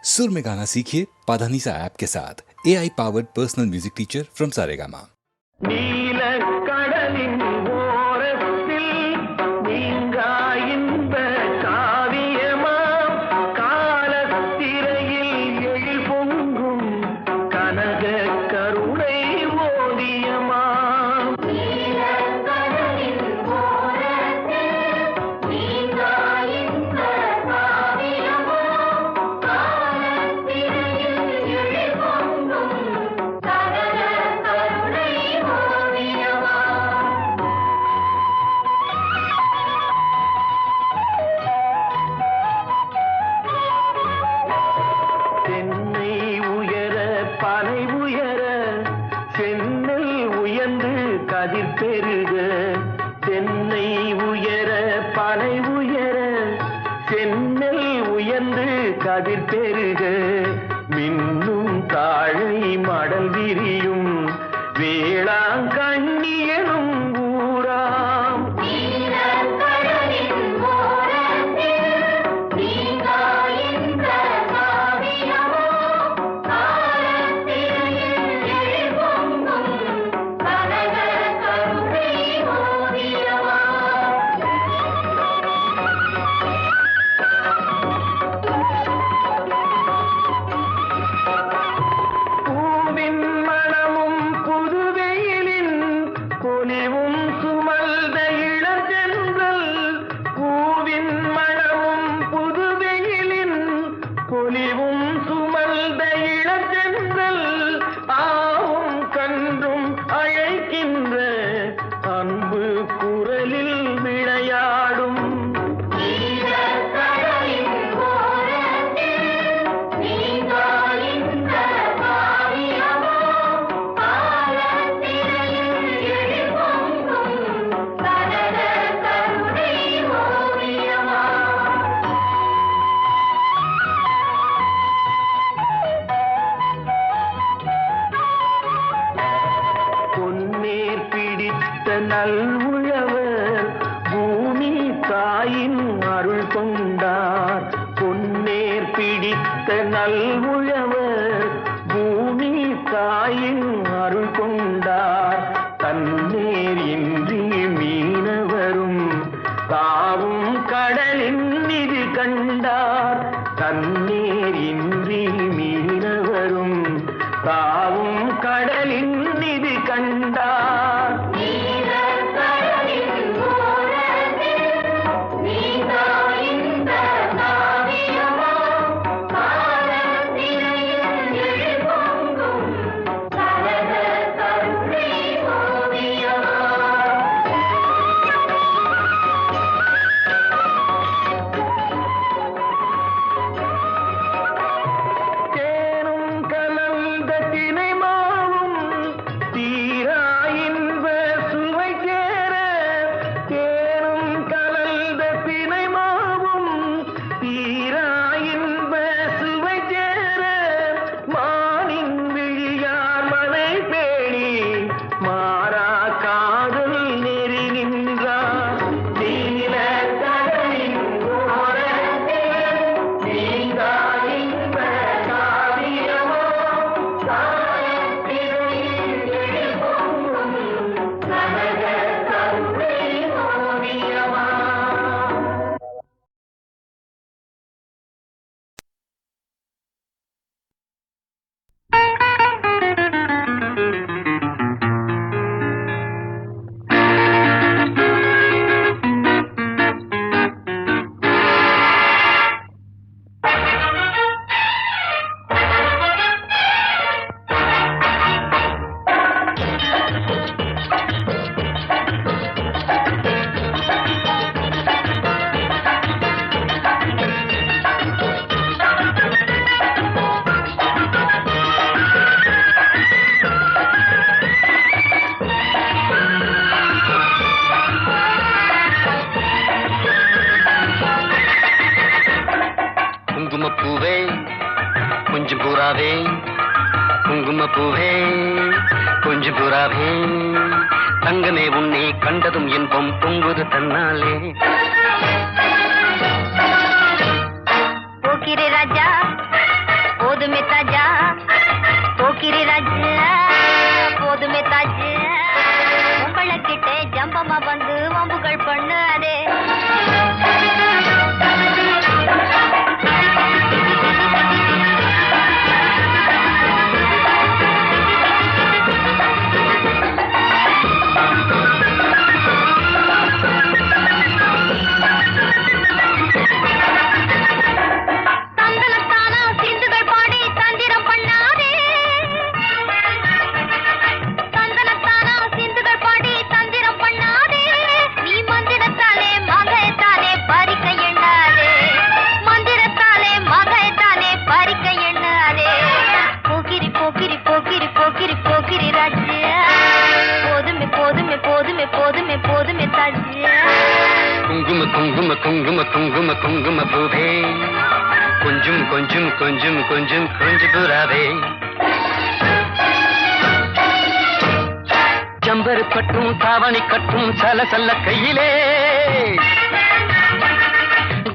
सुर में गाना सीखिए पाधानीसा ऐप के साथ AI powered personal music teacher from Saregama. கதிர் பெருக மின்னும் தாழை மடல் விரியும் வேளாங்கண்ணி எனும் ஊராம். நல்உழவர் பூமி தாயின் அருள் கொண்டார். பொன்னேர் பிடித்த நல்உழவர் பூமி தாயின் அருள் கொண்டார். தன்னேர் இன்றி மீனவரும் தாவும் கடலின் நிதி கண்டார். தன்னேர் இன்றி மீனவரும் தாவும் கடலின் நிதி கண்டார். புறாவே குங்குமப்பூவே கொஞ்சம் புறாவே தங்கமே உன்னை கண்டதும் இன்பம் பொங்குது தன்னாலே. போக்கிரே ராஜா குங்கும குங்கும குங்கும குங்கும குங்கும பூவே கொஞ்சம் கொஞ்சம் கொஞ்சம் கொஞ்சம் கொஞ்சம் புறாவே ஜம்பரு கட்டும் தாவணி கட்டும் சலசல்ல கையிலே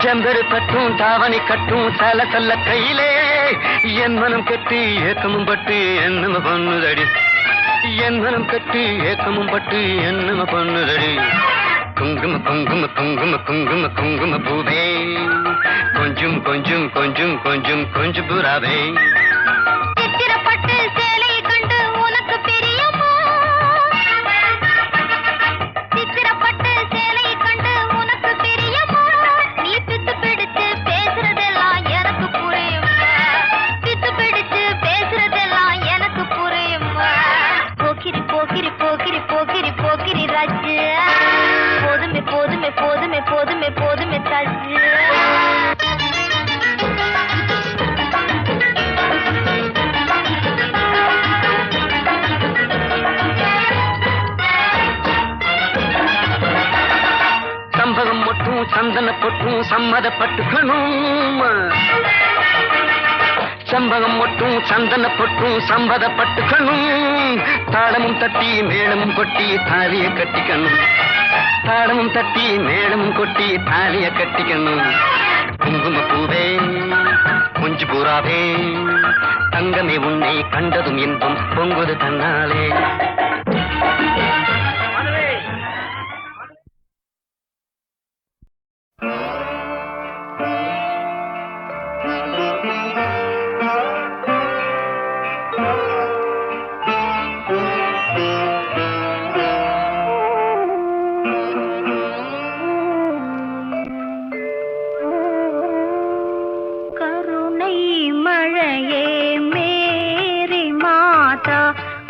ஜம்பரு கட்டும் தாவணி கட்டும் சலசல்ல கையிலே என் மனம் கட்டி ஏக்கமும் பட்டு என்னம பண்ணுதடி என் மனம் கட்டி ஏக்கமும் பட்டு என்னம பண்ணுதடி குங்கும குங்கும குங்கும குங்கும குங்கும பூவே கொஞ்சம் கொஞ்சம் கொஞ்சம் கொஞ்சம் கொஞ்சம் புறாவே சித்திரப்பட்டு சேலை கண்டு உனக்கு பிரியமா சித்திரப்பட்டு சேலை கண்டு உனக்கு பிரியமா நீ பித்து பிடிச்சு பேசுறதெல்லாம் எனக்கு புரியுமா பித்து பிடிச்சு பேசுறதெல்லாம் எனக்கு புரியுமா போக்கிரி போக்கிரி போக்கிரி போக்கிரி போக்கிரி ராஜு போதுமே போதுமே போதுமே போதுமே போதுமே தாஜு சம்பகம் மட்டும் சந்தன பொட்டும் சம்மதப்பட்டுக்கணும் சம்பகம் மட்டும் சந்தன பொட்டும் சம்மதப்பட்டுக்கணும் தாளமும் தட்டி மேளமும் கொட்டி தாலிய கட்டிக்கணும் தாளமும் தட்டி மேளமும் கொட்டி தாலிய கட்டிக்கணும் குங்கும பூவே குஞ்சு பூராவே தங்கமே உன்னை கண்டதும் இன்பம் பொங்குது தன்னாலே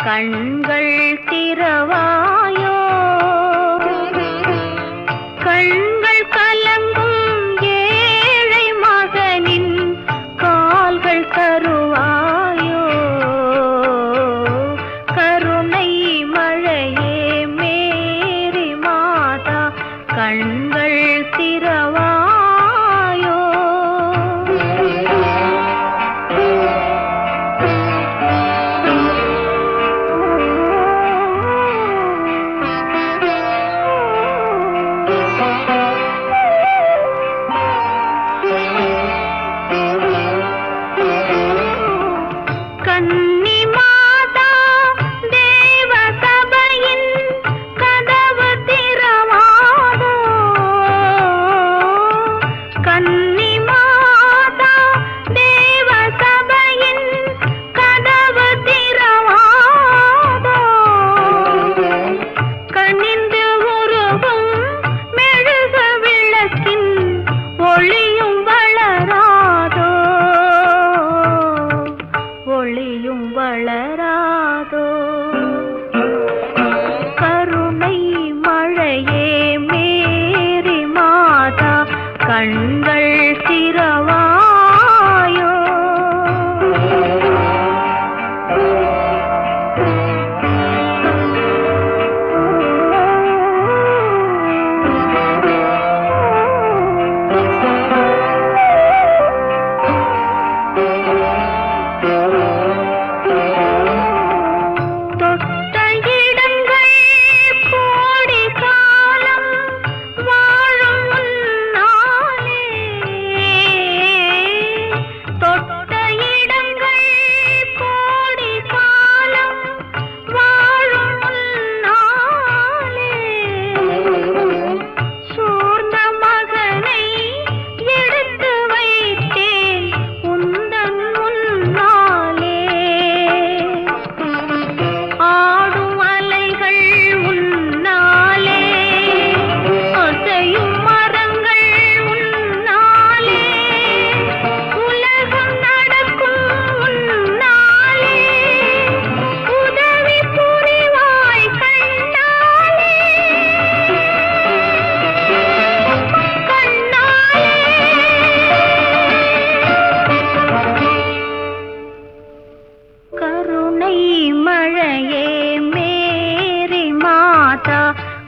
கண்கள் திறவாயோ கண்கள் கலங்கும் ஏழை மகனின் கால்கள் தருவாயோ கருணை மழையே மேரி மாதா கண்கள் திறவாயோ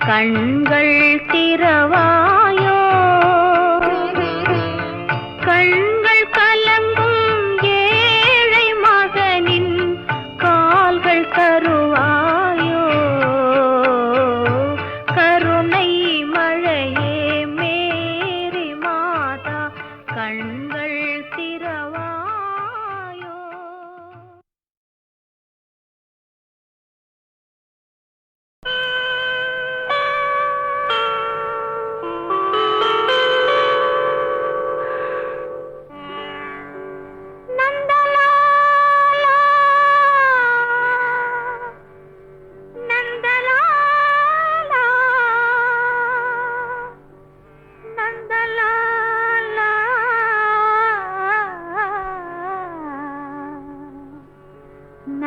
கண்கள் திறவாயோ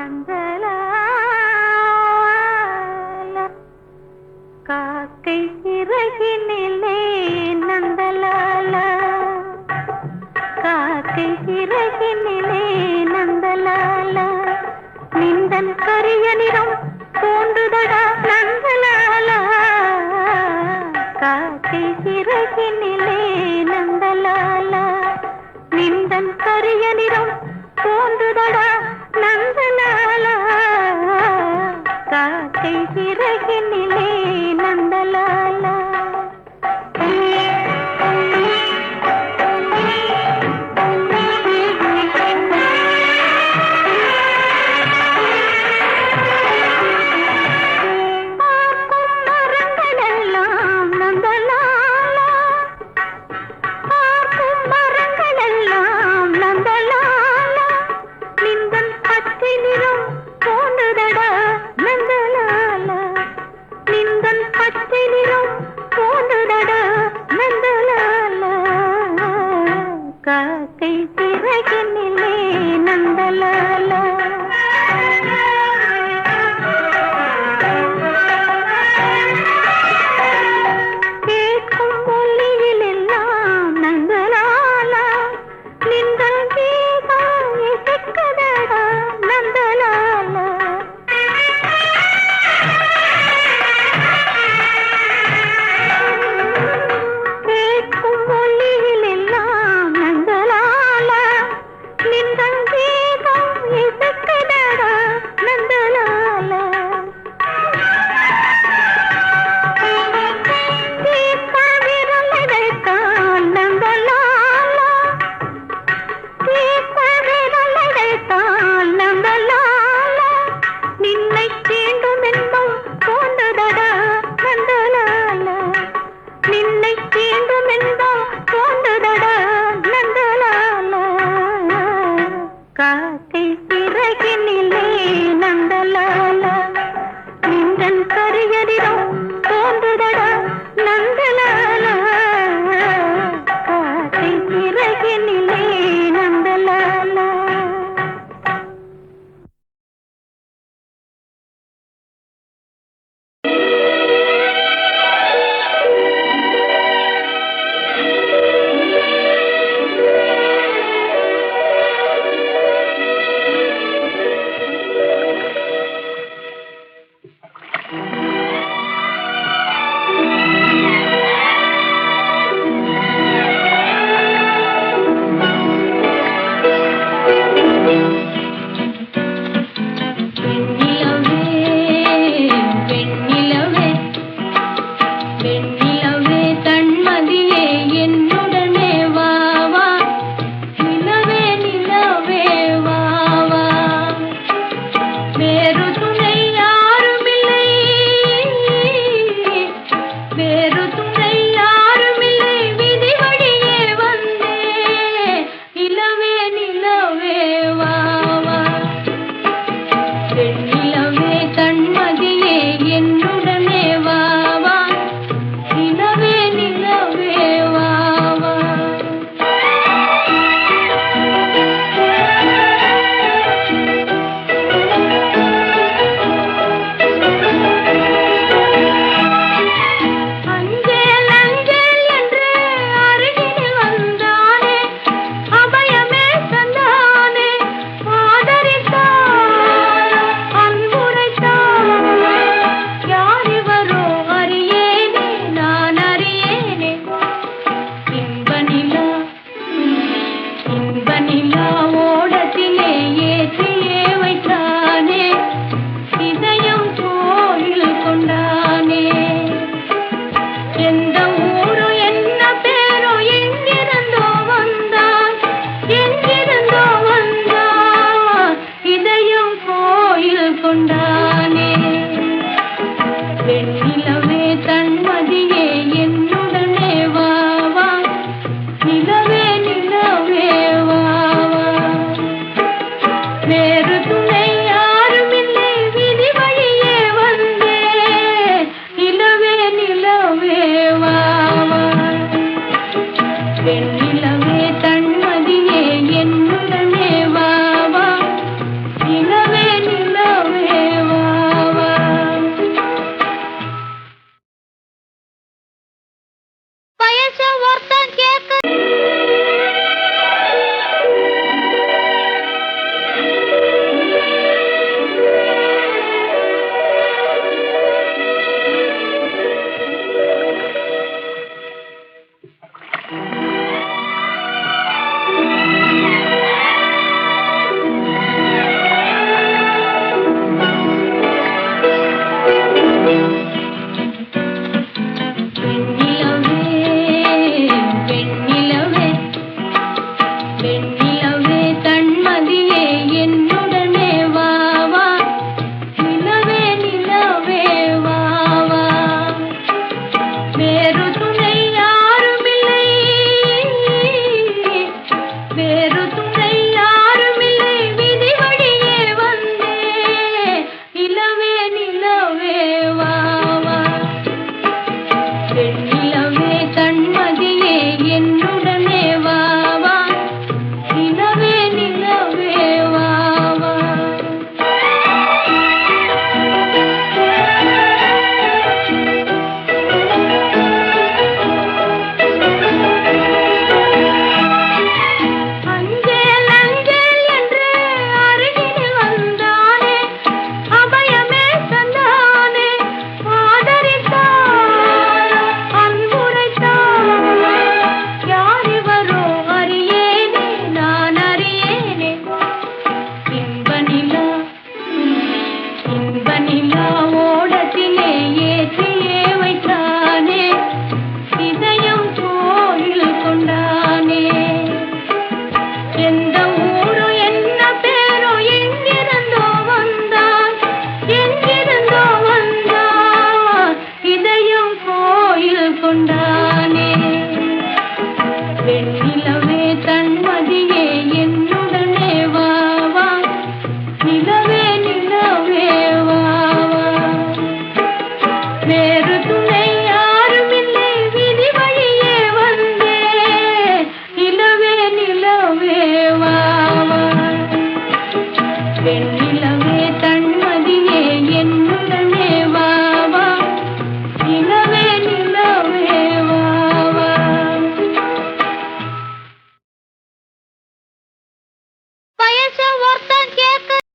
நந்தலால காக்கை சிறகினிலே நந்தலால காக்கை சிறகினிலே நந்தலால நிந்தன் கரிய நிறம் தோன்றுதடா நந்தலால காக்கை சிறகினிலே நந்தலால நிந்தன் கரிய நிறம் தோன்றுதடா நந்தலால காக்கை சிறகினிலே நந்தலால காக்கை சிறகினிலே நந்தலால